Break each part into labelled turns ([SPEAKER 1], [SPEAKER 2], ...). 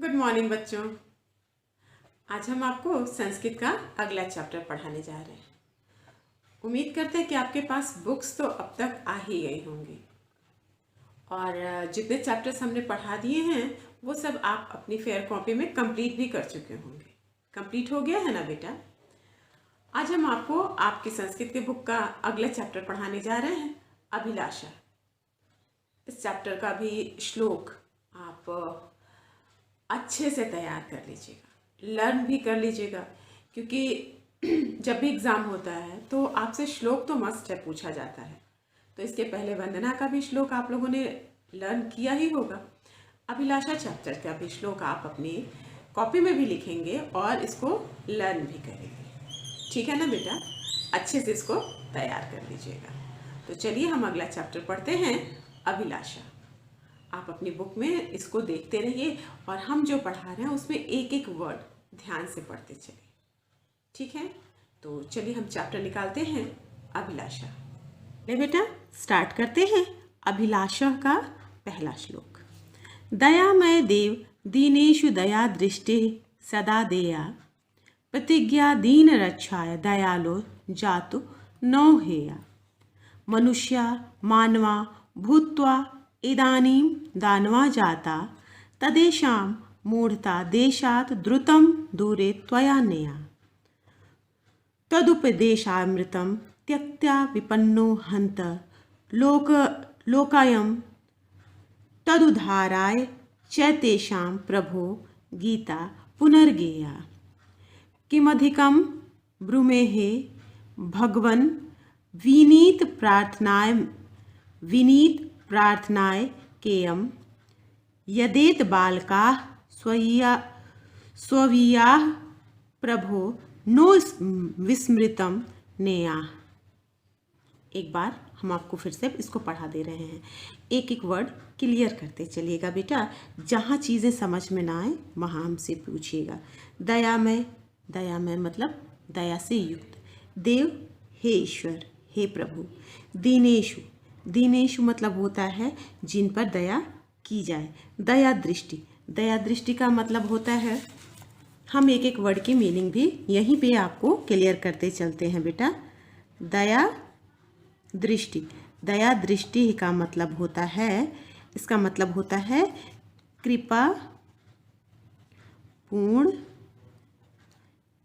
[SPEAKER 1] Good morning बच्चों। आज हम आपको संस्कृत का अगला चैप्टर पढ़ाने जा रहे हैं। उम्मीद करते हैं कि आपके पास बुक्स तो अब तक आ ही गई होंगी और जितने चैप्टर्स हमने पढ़ा दिए हैं वो सब आप अपनी फेयर कॉपी में कंप्लीट भी कर चुके होंगे। कंप्लीट हो गया है ना बेटा? आज हम आपको आपकी संस्कृत के बुक का अगला चैप्टर पढ़ाने जा रहे हैं, अभिलाषा। इस चैप्टर का भी श्लोक आप अच्छे से तैयार कर लीजिएगा, लर्न भी कर लीजिएगा, क्योंकि जब भी एग्ज़ाम होता है तो आपसे श्लोक तो मस्ट है पूछा जाता है। तो इसके पहले वंदना का भी श्लोक आप लोगों ने लर्न किया ही होगा। अभिलाषा चैप्टर का भी श्लोक आप अपनी कॉपी में भी लिखेंगे और इसको लर्न भी करेंगे। ठीक है ना बेटा? अच्छे से इसको तैयार कर लीजिएगा। तो चलिए हम अगला चैप्टर पढ़ते हैं, अभिलाषा। आप अपनी बुक में इसको देखते रहिए और हम जो पढ़ा रहे हैं उसमें एक एक वर्ड ध्यान से पढ़ते चलिए। ठीक है? तो चलिए हम चैप्टर निकालते हैं, अभिलाषा। ले बेटा, स्टार्ट करते हैं अभिलाषा का पहला श्लोक। दयामय देव दीनेषु दया दृष्टि सदा देया, प्रतिज्ञा दीन रक्षाय दयालो जातु नौ हेया, मनुष्या मानवा भूत्वा इदानीं दानवा जाता, तदेषां मूढ़ता देशात् द्रुतं दूरे त्वया नेया, तदुपदेशामृतं त्यक्त्या विपन्नो हन्त लोकायं तदुद्धाराय चैतेषां प्रभो गीता पुनर्गेया। किमधिकं ब्रूमेः भगवन् विनीत प्रार्थनाय केयं यदेत बालकाः स्ववीयाः प्रभो नो विस्मृतं नेयाः। एक बार हम आपको फिर से इसको पढ़ा दे रहे हैं, एक एक वर्ड क्लियर करते चलिएगा बेटा। जहाँ चीज़ें समझ में ना आए वहाँ हमसे पूछिएगा। दयामय, दयामय मतलब दया से युक्त। देव, हे ईश्वर, हे प्रभु। दीनेषु, दीनेषु मतलब होता है जिन पर दया की जाए। दया दृष्टि, दया दृष्टि का मतलब होता है, हम एक एक वर्ड की मीनिंग भी यहीं पे आपको क्लियर करते चलते हैं बेटा। दया दृष्टि, दया दृष्टि का मतलब होता है, इसका मतलब होता है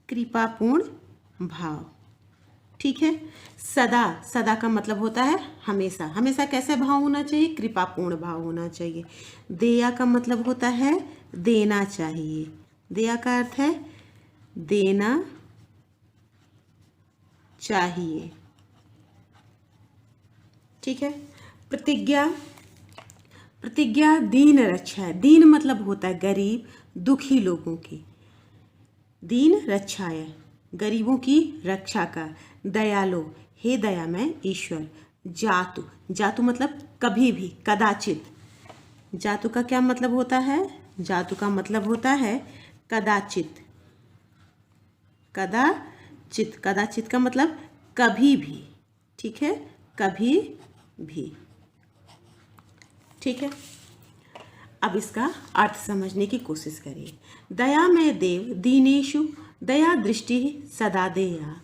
[SPEAKER 1] कृपापूर्ण भाव। ठीक है? सदा, सदा का मतलब होता है हमेशा। हमेशा कैसे भाव होना चाहिए? कृपापूर्ण भाव होना चाहिए। देया का मतलब होता है देना चाहिए। देया का अर्थ है देना चाहिए। ठीक है? प्रतिज्ञा, प्रतिज्ञा दीन रक्षा है। दीन मतलब होता है गरीब दुखी लोगों की। दीन रक्षा है, गरीबों की रक्षा का। दयालो, हे दयामय ईश्वर। जातु, जातु मतलब कभी भी, कदाचित। जातु का क्या मतलब होता है? जातु का मतलब होता है कदाचित। कदाचित, कदाचित का मतलब कभी भी। ठीक है? कभी भी। ठीक है? अब इसका अर्थ समझने की कोशिश करिए। दयामय देव दीनेषु दया दृष्टि सदा देया,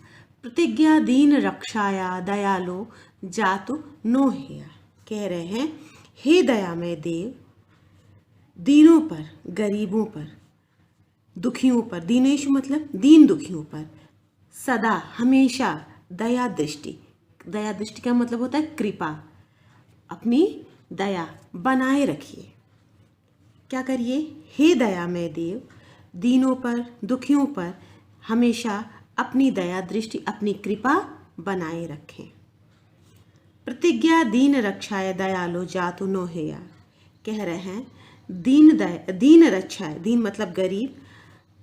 [SPEAKER 1] प्रतिज्ञा दीन रक्षाया दयालो जातु नो हेया। कह रहे हैं, हे दयामय देव, दीनों पर, गरीबों पर, दुखियों पर, दीनेषु मतलब दीन दुखियों पर, सदा हमेशा दया दृष्टि, दया दृष्टि का मतलब होता है कृपा, अपनी दया बनाए रखिए। क्या करिए? हे दयामय देव, दीनों पर, दुखियों पर हमेशा अपनी दया दृष्टि, अपनी कृपा बनाए रखें। प्रतिज्ञा दीन रक्षाय दयालो जातु नो हेया। कह रहे हैं दीन रक्षाय, दीन मतलब गरीब,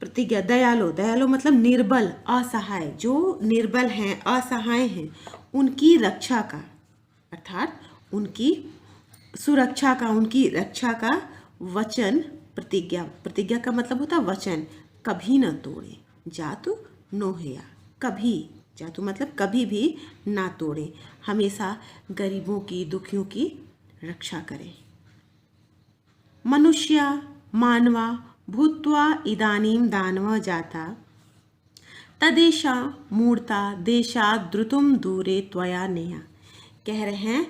[SPEAKER 1] प्रतिज्ञा दयालो, दयालो मतलब निर्बल असहाय, जो निर्बल हैं असहाय हैं उनकी रक्षा का, अर्थात उनकी सुरक्षा का, उनकी रक्षा का वचन। प्रतिज्ञा, प्रतिज्ञा का मतलब होता है वचन, कभी न तोड़े। जातु नो हेया, कभी, जातु मतलब कभी भी ना तोड़े, हमेशा गरीबों की दुखियों की रक्षा करें। मनुष्य मानवा
[SPEAKER 2] भूत्वा इदानीं दानव जाता तदेशा मूर्ता देशात् द्रुतुम दूरे त्वया नेया। कह रहे हैं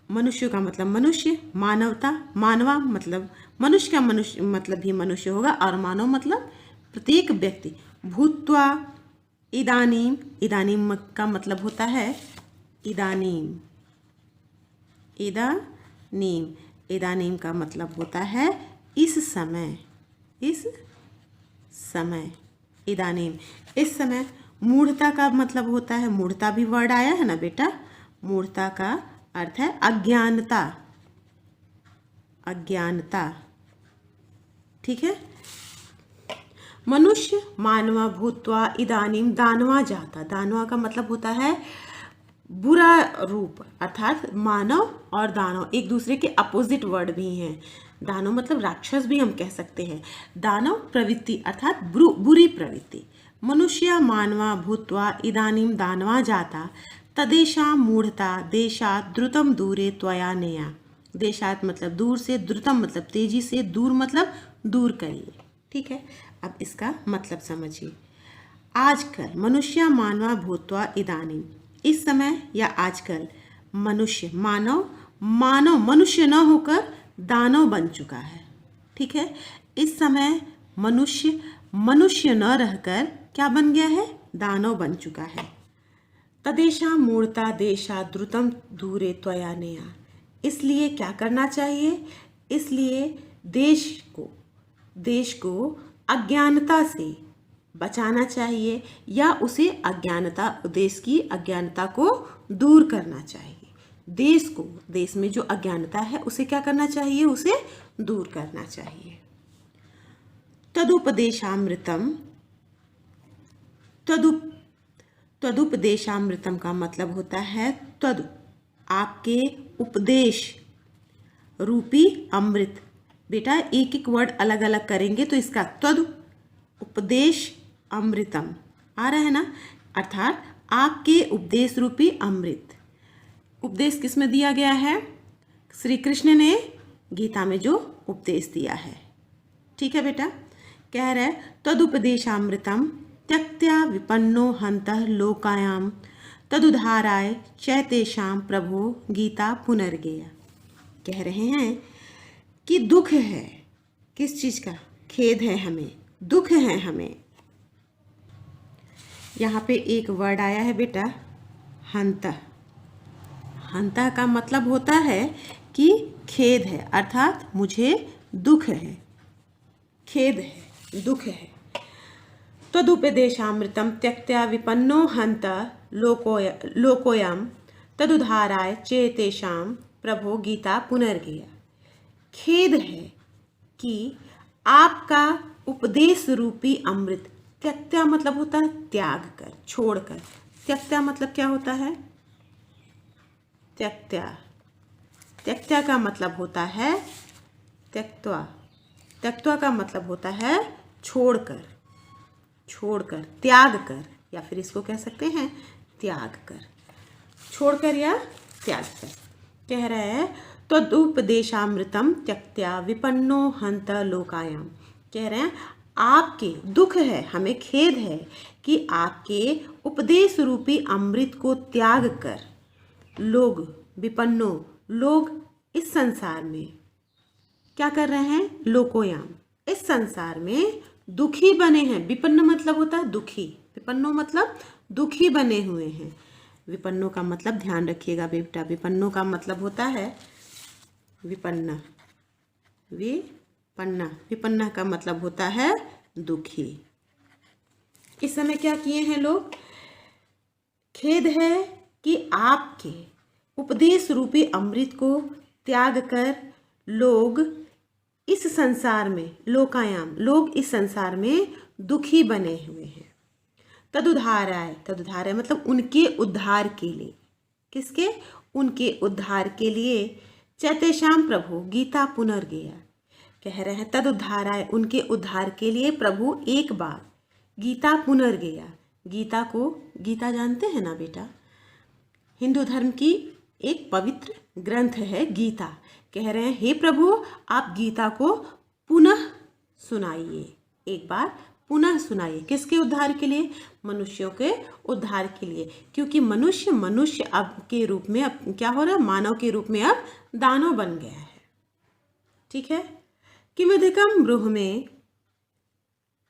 [SPEAKER 2] मनुष्य का मतलब मनुष्य, मानवता, मानवा मतलब मनुष्य का मनुष्य मतलब भी मनुष्य होगा, और मानव मतलब प्रत्येक व्यक्ति। भूत्वा इदानीम, इदानीम का मतलब होता है इदानीम, इदानीम, इदानीम का मतलब होता है इस समय, इस समय, इदानीम, इस समय। मूढ़ता का मतलब होता है, मूढ़ता भी वर्ड आया है ना बेटा, मूढ़ता का अर्थ है अज्ञानता, अज्ञानता, ठीक है। मनुष्य मानवा भूत्वा इदानीम दानवा जाता, दानवा का मतलब होता है बुरा रूप, अर्थात मानव और दानव एक दूसरे के अपोजिट वर्ड भी हैं। दानव मतलब राक्षस भी हम कह सकते हैं। दानव प्रवृत्ति अर्थात बुरी प्रवृत्ति। मनुष्य मानवा भूत्वा इदानीम दानवा जाता तदेशा मूढ़ता देशात् द्रुतम दूरे त्वया नेया। देशात् मतलब दूर से, द्रुतम मतलब तेजी से, दूर मतलब दूर करिए, ठीक है। अब इसका मतलब समझिए। आजकल मनुष्य मानवा भूत्वा इदानीम, इस समय या आजकल मनुष्य मानव मनुष्य न होकर दानव बन चुका है, ठीक है। इस समय मनुष्य न रहकर क्या बन गया है, दानव बन चुका है। तदेशा मूर्ता देशा द्रुतम दूरे त्वया नेया। इसलिए क्या करना चाहिए, इसलिए देश को अज्ञानता से बचाना चाहिए, या उसे देश की अज्ञानता को दूर करना चाहिए। देश में जो अज्ञानता है उसे क्या करना चाहिए, उसे दूर करना चाहिए। तदुपदेशामृतम, तदुपदेशामृतम का मतलब होता है आपके उपदेश रूपी अमृत। बेटा एक एक वर्ड अलग अलग करेंगे तो इसका उपदेश अमृतम आ रहा है ना, अर्थात आपके उपदेश रूपी अमृत। उपदेश किस में दिया गया है, श्री कृष्ण ने गीता में जो उपदेश दिया है, ठीक है बेटा। कह रहे तदुपदेशामृतम त्यक्त्या विपन्नो हन्तः लोकायाम तदुद्धाराय चैतेषां प्रभो गीता पुनर्गेया। कह रहे हैं कि दुख है, किस चीज़ का, खेद है हमें, दुख है हमें। यहाँ पे एक वर्ड आया है बेटा हंता। हंता का मतलब होता है कि खेद है, अर्थात मुझे दुख है, खेद है, दुख है। तदुपदेशामृतम त्यक्त्या विपन्नो हंता लोकोयम तदुद्धाराय चेतेषां प्रभो गीता पुनर्गेया। खेद है कि आपका उपदेश रूपी अमृत, त्यक्त्या मतलब होता है त्याग कर, छोड़कर। त्यक्त्या मतलब क्या होता है, त्यक्त्या का मतलब होता है त्यक्त्वा का मतलब होता है छोड़कर, त्याग कर, या फिर इसको कह सकते हैं त्याग कर, छोड़कर या त्याग कर। कह रहे हैं तदुपदेशामृतम त्यक्त्या विपन्नो हंत लोकायाम। कह रहे हैं आपके दुख है, हमें खेद है कि आपके उपदेश रूपी अमृत को त्याग कर विपन्नो लोग इस संसार में क्या कर रहे हैं, लोकोयाम इस संसार में दुखी बने हैं। विपन्न मतलब होता है दुखी, विपन्नो मतलब दुखी बने हुए हैं। विपन्नो का मतलब ध्यान रखिएगा बेटा, विपन्नो का मतलब होता है विपन्ना, विपन्ना का मतलब होता है दुखी। इस समय क्या किए हैं लोग, खेद है कि आपके उपदेश रूपी अमृत को त्याग कर लोग इस संसार में, लोकायाम लोग इस संसार में दुखी बने हुए हैं। तदुद्धाराय मतलब उनके उद्धार के लिए, किसके, उनके उद्धार के लिए चैतेषां प्रभु गीता पुनर्गेया। कह रहे हैं तदुद्धाराय उनके उद्धार के लिए प्रभु एक बार गीता पुनर्गेया। गीता जानते हैं ना बेटा, हिंदू धर्म की एक पवित्र ग्रंथ है गीता। कह रहे हैं हे प्रभु आप गीता को पुनः सुनाइए, एक बार पुनः सुनाइए। किसके उद्धार के लिए? मनुष्यों के उद्धार के लिए, क्योंकि मनुष्य अब के रूप में अब क्या हो रहा है? मानव के रूप में अब दानव बन गया है। ठीक है। किमधिकम ब्रूह में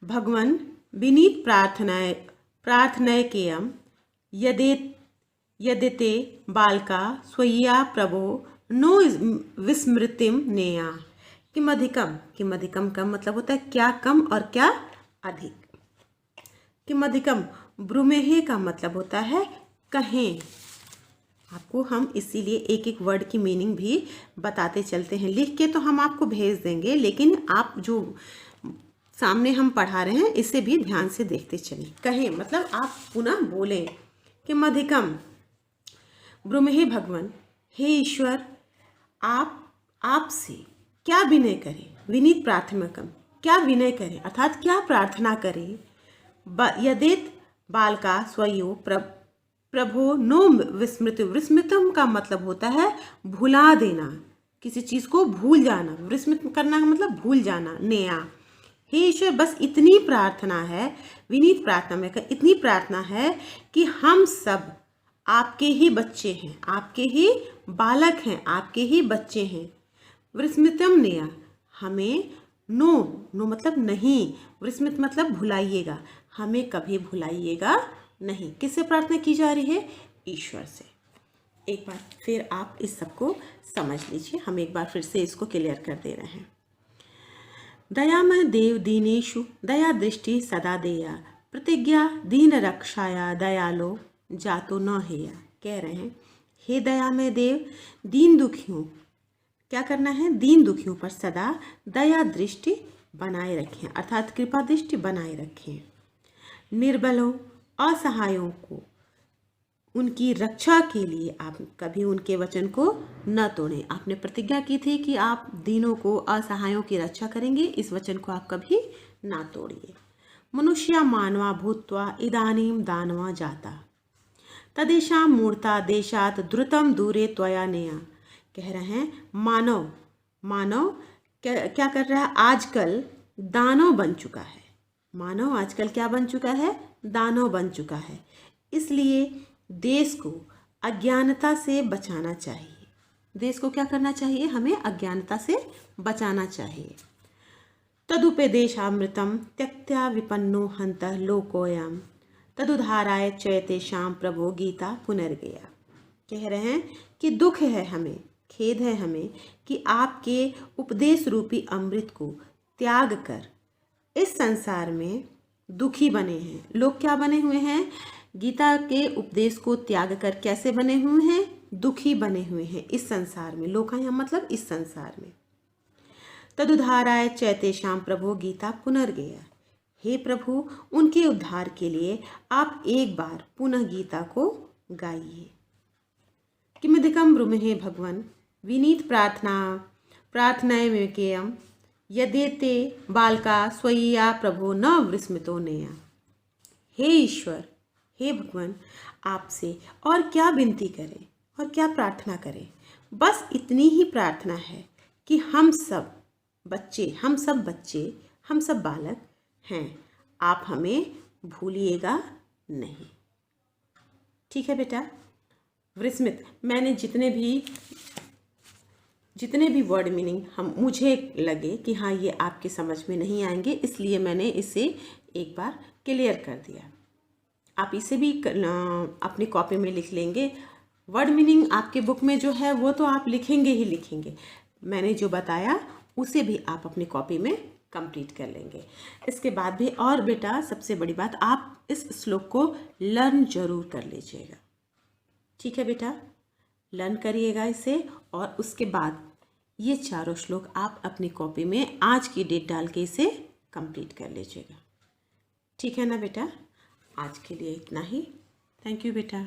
[SPEAKER 2] भगवन विनीत प्रार्थनयकेयम यदेते बालका स्वय्या प्रभो नो विस्मृतिम नेया। किमधिकम का मतलब होता है क्या कम और क्या अधिक। किमधिकम ब्रूमेहे का मतलब होता है कहें। आपको हम इसीलिए एक एक वर्ड की मीनिंग भी बताते चलते हैं। लिख के तो हम आपको भेज देंगे, लेकिन आप जो सामने हम पढ़ा रहे हैं इसे भी ध्यान से देखते चलिए। कहें मतलब आप पुनः बोलें। किमधिकम ब्रूमेहे भगवन, हे ईश्वर आपसे क्या विनय करें। विनीत प्रार्थनाकम, क्या विनय करें अर्थात क्या प्रार्थना करें। यदेत बालका स्वयो प्रभो नो विस्मृतम का मतलब होता है भुला देना, किसी चीज को भूल जाना। विस्मृत करना का मतलब भूल जाना। नेया, हे ईश्वर बस इतनी प्रार्थना है, विनीत प्रार्थना में इतनी प्रार्थना है कि हम सब आपके ही बच्चे हैं, आपके ही बालक हैं, आपके ही बच्चे हैं। विस्मृतम नेया, हमें नो मतलब नहीं, विस्मृत मतलब भुलाइएगा, हमें कभी भुलाइएगा नहीं। किससे प्रार्थना की जा रही है? ईश्वर से। एक बार फिर आप इस सबको समझ लीजिए, हम एक बार फिर से इसको क्लियर कर दे रहे हैं। दयामय देव दीनेषु दया दृष्टि सदा देया, प्रतिज्ञा दीन रक्षाया दयालो जातो न हेया। कह रहे हैं हे दयामय देव, दीन दुखियों क्या करना है? दीन दुखियों पर सदा दया दृष्टि बनाए रखें, अर्थात कृपा दृष्टि बनाए रखें। निर्बलों असहायों को उनकी रक्षा के लिए आप कभी उनके वचन को न तोड़ें। आपने प्रतिज्ञा की थी कि आप दीनों को, असहायों की रक्षा करेंगे, इस वचन को आप कभी ना तोड़िए। मनुष्या मानवा भूत्वा इदानीम दानवा जाता, तदेशा मूर्ता देशात द्रुतम दूरे त्वया नेया। कह रहे हैं मानव क्या कर रहा है? आजकल दानव बन चुका है। मानव आजकल क्या बन चुका है? दानव बन चुका है। इसलिए देश को अज्ञानता से बचाना चाहिए। देश को क्या करना चाहिए? हमें अज्ञानता से बचाना चाहिए। तदुपदेशामृतम त्यक्त्या विपन्नो हंतः लोकोयम तदुधाराय चैतेषाम प्रभो गीता पुनर्गया। कह रहे हैं कि दुख है हमें, खेद है हमें कि आपके उपदेश रूपी अमृत को त्याग कर इस संसार में दुखी बने हैं। लोग क्या बने हुए हैं? गीता के उपदेश को त्याग कर कैसे बने हुए हैं? दुखी बने हुए हैं इस संसार में। लोग यहाँ मतलब इस संसार में। तदुधाराय चैतेषाम प्रभो गीता पुनर्गया। हे प्रभु उनके उद्धार के लिए आप एक बार पुनः गीता को गाइए। किमधिकम ब्रूमहे भगवन विनीत प्रार्थनाएं में केयम यदेते बालका स्वय्या प्रभो न विस्मृतो नेया। हे ईश्वर, हे भगवान, आपसे और क्या विनती करें और क्या प्रार्थना करें। बस इतनी ही प्रार्थना है कि हम सब बच्चे, हम सब बालक हैं, आप हमें भूलिएगा नहीं। ठीक है बेटा। विस्मृत, मैंने जितने भी वर्ड मीनिंग मुझे लगे कि हाँ ये आपके समझ में नहीं आएंगे, इसलिए मैंने इसे एक बार क्लियर कर दिया। आप इसे भी अपनी कॉपी में लिख लेंगे। वर्ड मीनिंग आपके बुक में जो है वो तो आप लिखेंगे ही लिखेंगे, मैंने जो बताया उसे भी आप अपनी कॉपी में कंप्लीट कर लेंगे। इसके बाद भी और बेटा सबसे बड़ी बात, आप इस श्लोक को लर्न जरूर कर लीजिएगा। ठीक है बेटा, लर्न करिएगा इसे, और उसके बाद ये चारों श्लोक आप अपनी कॉपी में आज की डेट डाल के इसे कंप्लीट कर लीजिएगा। ठीक है ना बेटा? आज के लिए इतना ही। थैंक यू बेटा।